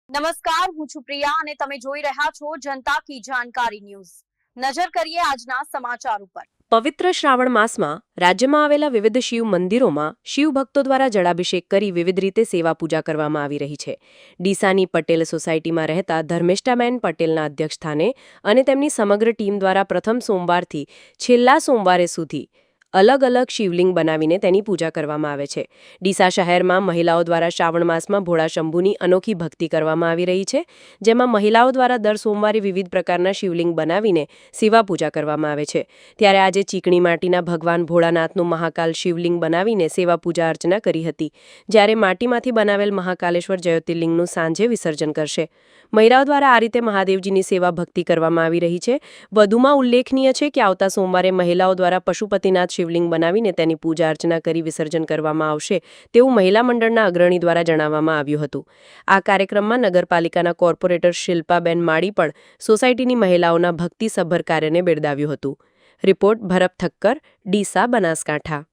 નમસ્કાર, હું છું પ્રિયા અને તમે જોઈ રહ્યા છો જનતા કી જાણકારી ન્યૂઝ. નજર કરીએ આજના સમાચાર ઉપર. પવિત્ર શ્રાવણ માસમાં રાજ્યમાં આવેલા વિવિધ શિવ મંદિરોમાં શિવ ભક્તો દ્વારા જળાભિષેક કરી વિવિધ રીતે સેવા પૂજા કરવામાં આવી રહી છે. ડીસાની પટેલ સોસાયટીમાં રહેતા ધર્મેષ્ટાબેન પટેલના અધ્યક્ષસ્થાને અને તેમની સમગ્ર ટીમ દ્વારા પ્રથમ સોમવારથી છેલ્લા સોમવારે સુધી અલગ અલગ શિવલિંગ બનાવીને તેની પૂજા કરવામાં આવે છે. ડીસા શહેરમાં મહિલાઓ દ્વારા શ્રાવણ માસમાં ભોળા શંભુની અનોખી ભક્તિ કરવામાં આવી રહી છે, જેમાં મહિલાઓ દ્વારા દર સોમવારે વિવિધ પ્રકારના શિવલિંગ બનાવીને સેવા પૂજા કરવામાં આવે છે. ત્યારે આજે ચીકણી માટીના ભગવાન ભોળાનાથનું મહાકાલ શિવલિંગ બનાવીને સેવા પૂજા અર્ચના કરી હતી, જ્યારે માટીમાંથી બનાવેલ મહાકાલેશ્વર જ્યોતિર્લિંગનું સાંજે વિસર્જન કરશે. મહિલાઓ દ્વારા આ રીતે મહાદેવજીની સેવા ભક્તિ કરવામાં આવી રહી છે. વધુમાં ઉલ્લેખનીય છે કે આવતા સોમવારે મહિલાઓ દ્વારા પશુપતિનાથ શિવલિંગ બનાવીને તેની પૂજા અર્ચના કરી વિસર્જન કરવામાં આવશે તેવું મહિલા મંડળના અગ્રણી દ્વારા જણાવવામાં આવ્યું હતું. આ કાર્યક્રમમાં નગરપાલિકાના કોર્પોરેટર શિલ્પાબેન માળી પણ સોસાયટીની મહિલાઓના ભક્તિસભર કાર્યને બિરદાવ્યું હતું. રિપોર્ટ ભરત ઠક્કર, ડીસા, બનાસકાંઠા.